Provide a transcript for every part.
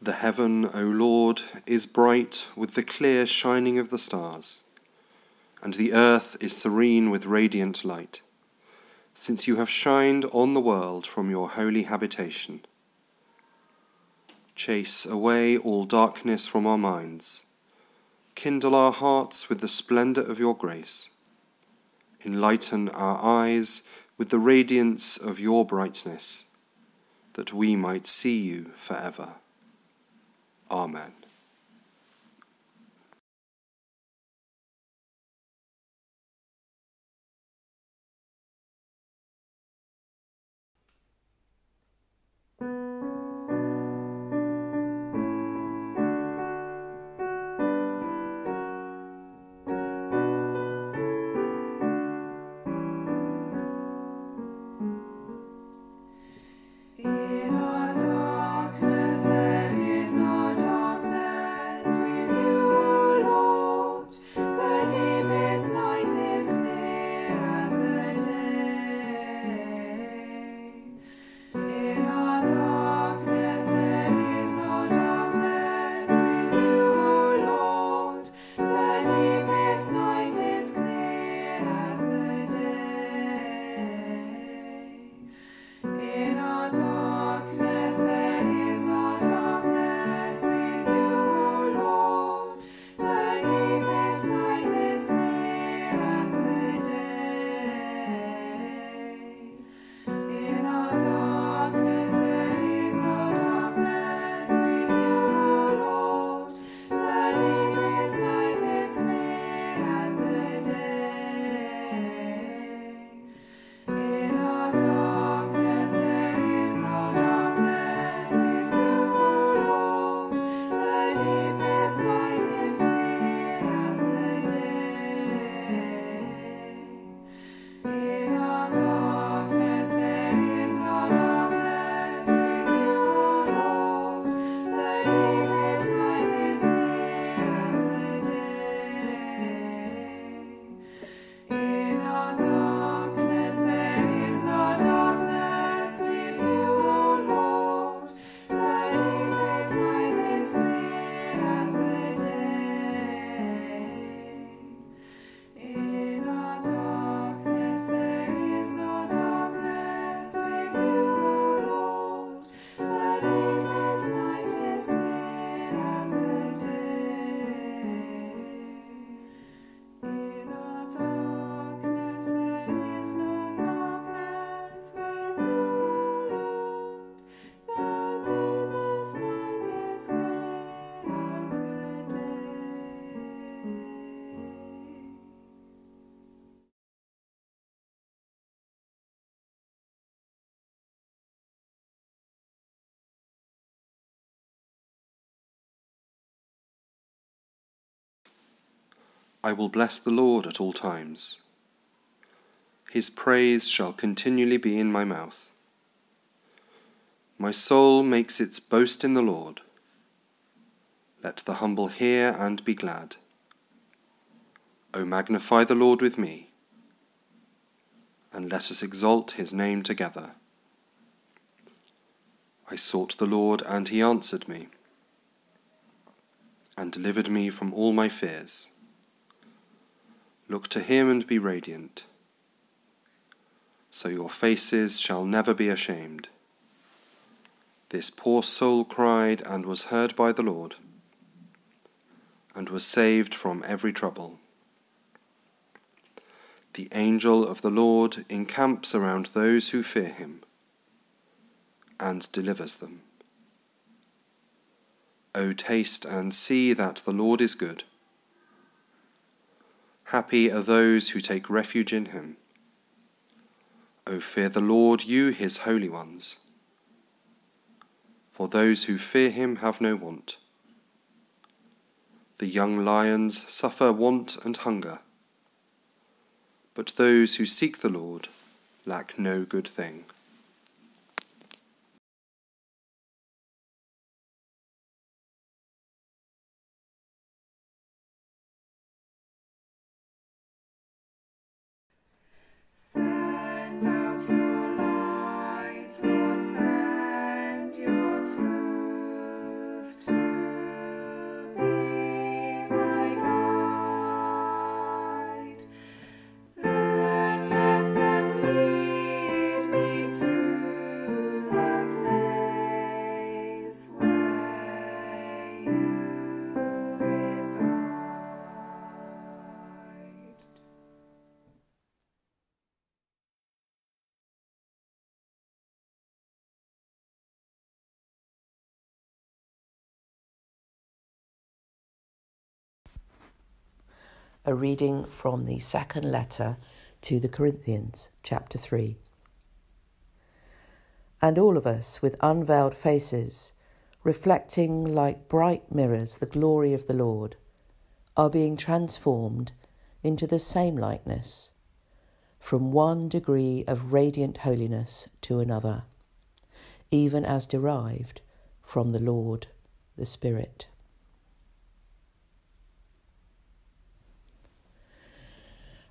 The heaven, O Lord, is bright with the clear shining of the stars, and the earth is serene with radiant light, since you have shined on the world from your holy habitation. Chase away all darkness from our minds. Kindle our hearts with the splendour of your grace. Enlighten our eyes with the radiance of your brightness, that we might see you forever. Amen. I will bless the Lord at all times. His praise shall continually be in my mouth. My soul makes its boast in the Lord. Let the humble hear and be glad. O magnify the Lord with me, and let us exalt his name together. I sought the Lord, and he answered me, and delivered me from all my fears. Look to him and be radiant, so your faces shall never be ashamed. This poor soul cried and was heard by the Lord, and was saved from every trouble. The angel of the Lord encamps around those who fear him, and delivers them. O taste and see that the Lord is good. Happy are those who take refuge in him. O fear the Lord, you his holy ones. For those who fear him have no want. The young lions suffer want and hunger, but those who seek the Lord lack no good thing. Send out your light, Lord, send your truth to be my guide. Then let them lead me to the place where you reside. A reading from the second letter to the Corinthians, chapter 3. And all of us, with unveiled faces, reflecting like bright mirrors the glory of the Lord, are being transformed into the same likeness, from one degree of radiant holiness to another, even as derived from the Lord, the Spirit.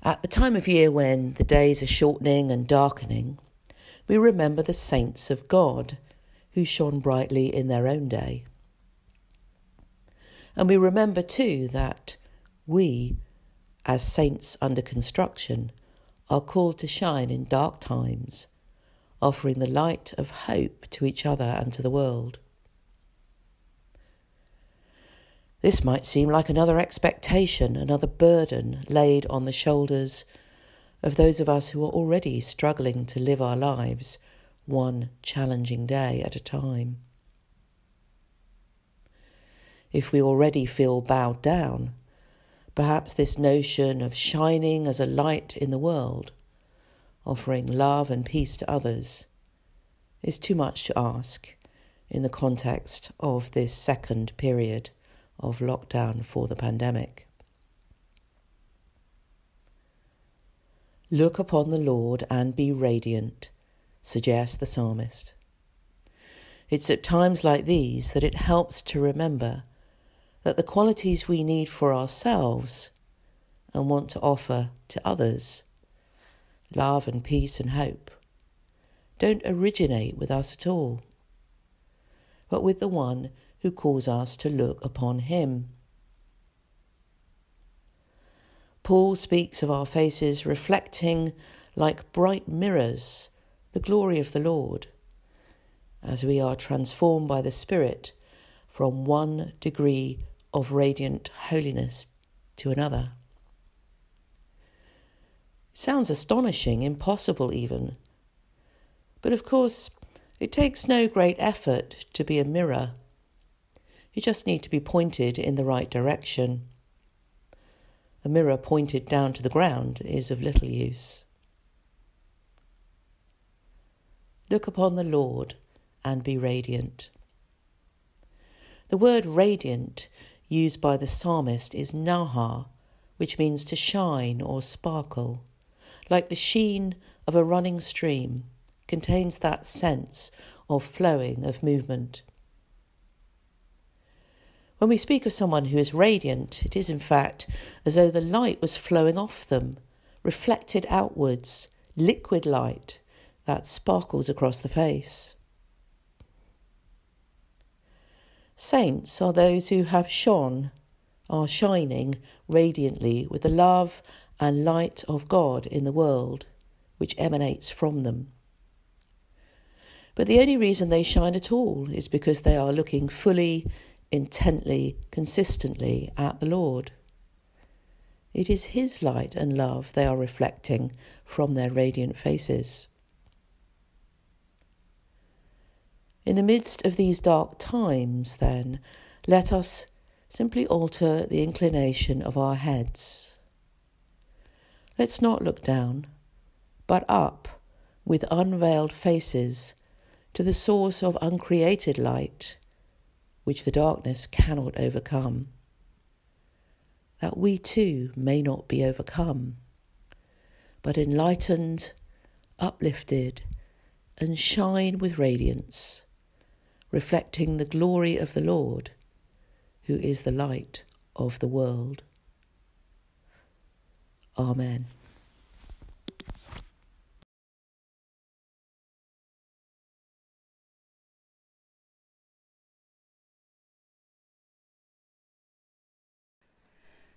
At the time of year when the days are shortening and darkening, we remember the saints of God who shone brightly in their own day. And we remember too that we, as saints under construction, are called to shine in dark times, offering the light of hope to each other and to the world. This might seem like another expectation, another burden laid on the shoulders of those of us who are already struggling to live our lives one challenging day at a time. If we already feel bowed down, perhaps this notion of shining as a light in the world, offering love and peace to others, is too much to ask in the context of this second period of lockdown for the pandemic. Look upon the Lord and be radiant, suggests the psalmist. It's at times like these that it helps to remember that the qualities we need for ourselves and want to offer to others, love and peace and hope, don't originate with us at all, but with the one who calls us to look upon him. Paul speaks of our faces reflecting like bright mirrors the glory of the Lord, as we are transformed by the Spirit from one degree of radiant holiness to another. It sounds astonishing, impossible even, but of course it takes no great effort to be a mirror. You just need to be pointed in the right direction. A mirror pointed down to the ground is of little use. Look upon the Lord and be radiant. The word radiant used by the psalmist is nahar, which means to shine or sparkle, like the sheen of a running stream, contains that sense of flowing, of movement. When we speak of someone who is radiant, it is in fact as though the light was flowing off them, reflected outwards, liquid light that sparkles across the face. Saints are those who have shone, are shining radiantly with the love and light of God in the world, which emanates from them. But the only reason they shine at all is because they are looking fully, intently, consistently at the Lord. It is his light and love they are reflecting from their radiant faces. In the midst of these dark times, then, let us simply alter the inclination of our heads. Let's not look down, but up with unveiled faces to the source of uncreated light, which the darkness cannot overcome, that we too may not be overcome, but enlightened, uplifted, and shine with radiance, reflecting the glory of the Lord, who is the light of the world. Amen.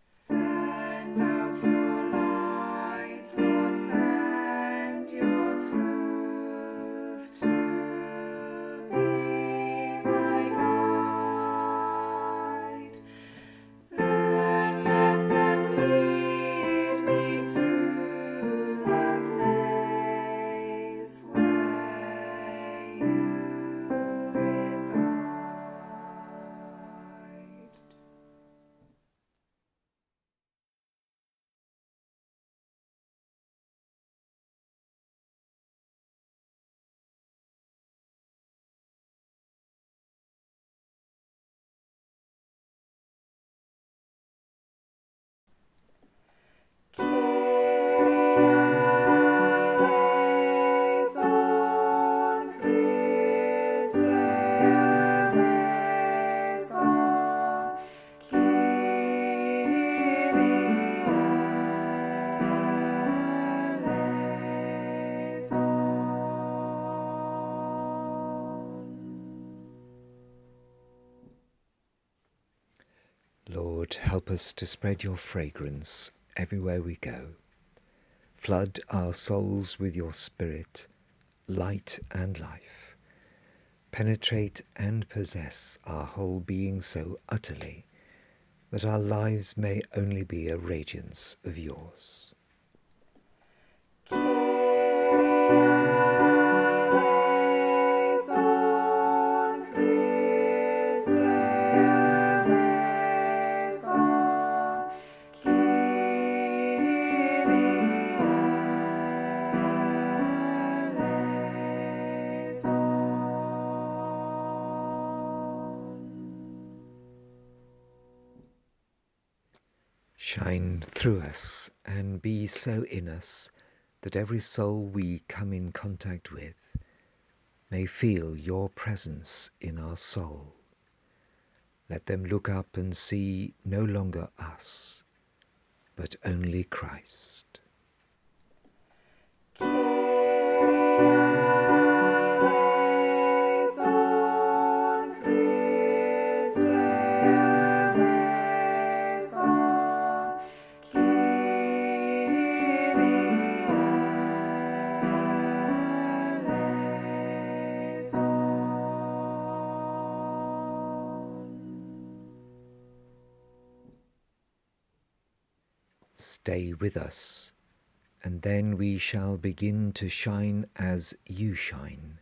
Send out your light, Lord, send your truth to me, my guide. Then let them lead me to the place where you reside. Eleison, Christe eleison, Lord, help us to spread your fragrance everywhere we go. Flood our souls with your Spirit, light and life. Penetrate and possess our whole being so utterly that our lives may only be a radiance of yours. eleison, Christe eleison, Shine through us and be so in us that every soul we come in contact with may feel your presence in our soul. Let them look up and see no longer us, but only Christ. eleison, Christe eleison, Stay with us, and then we shall begin to shine as you shine,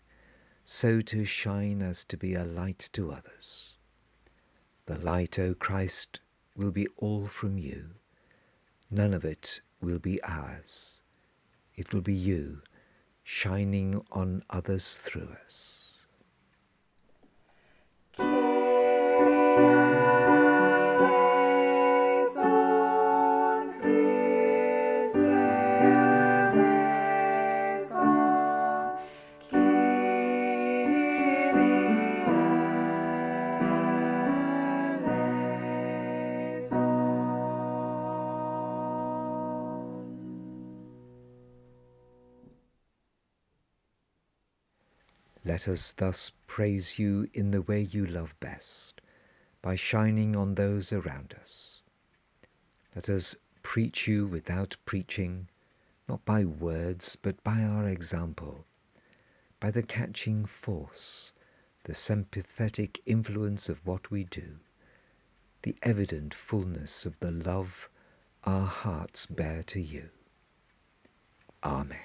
so to shine as to be a light to others. The light, O Christ, will be all from you. None of it will be ours. It will be you, shining on others through us. eleison, Christe eleison, Let us thus praise you in the way you love best, by shining on those around us. Let us preach you without preaching, not by words, but by our example, by the catching force, the sympathetic influence of what we do, the evident fullness of the love our hearts bear to you. Amen.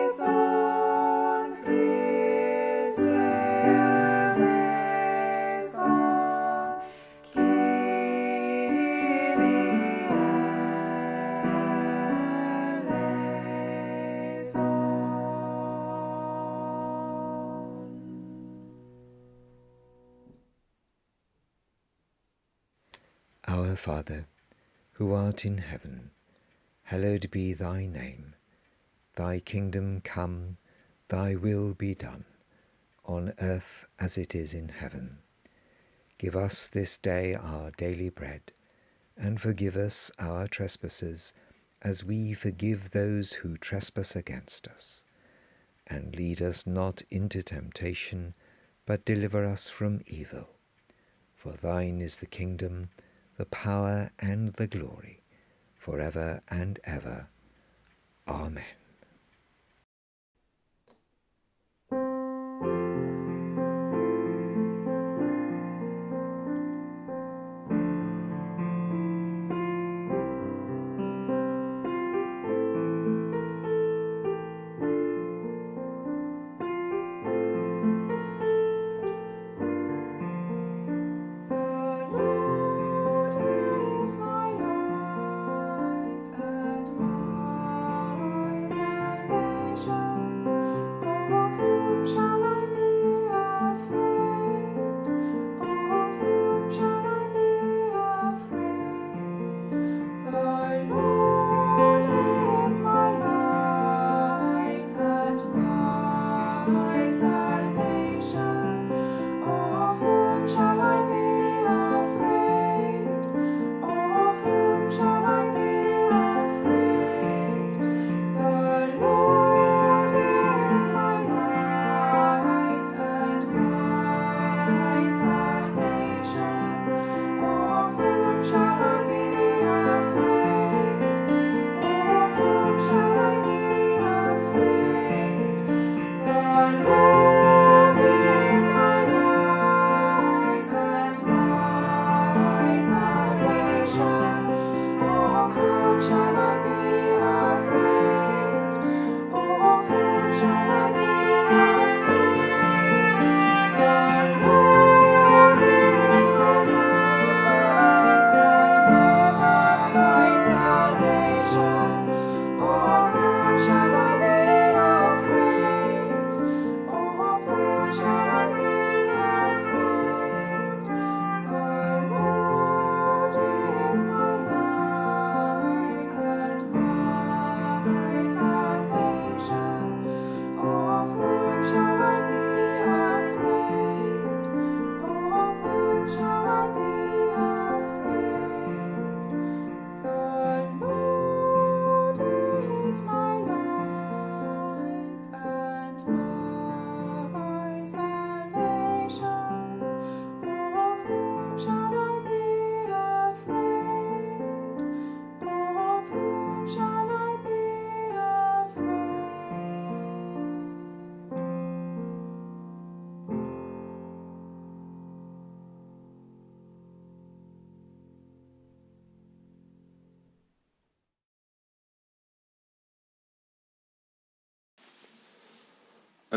eleison, Our Father, who art in heaven, hallowed be thy name. Thy kingdom come, thy will be done, on earth as it is in heaven. Give us this day our daily bread, and forgive us our trespasses, as we forgive those who trespass against us. And lead us not into temptation, but deliver us from evil. For thine is the kingdom, the power, and the glory, for ever and ever. Amen.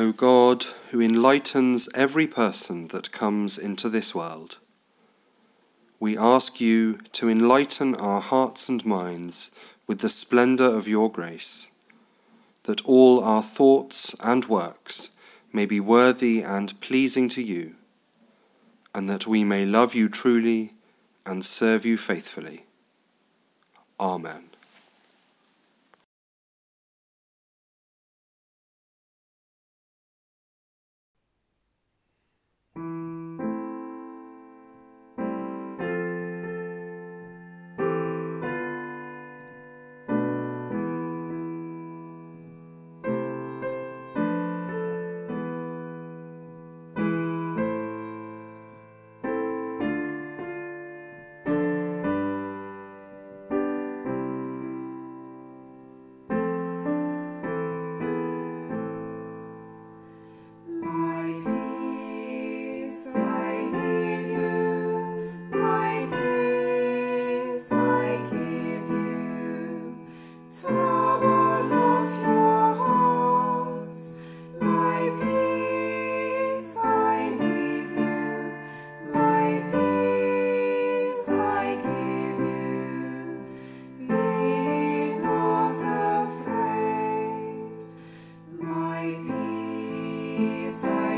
O God, who enlightens every person that comes into this world, we ask you to enlighten our hearts and minds with the splendour of your grace, that all our thoughts and works may be worthy and pleasing to you, and that we may love you truly and serve you faithfully. Amen. Peace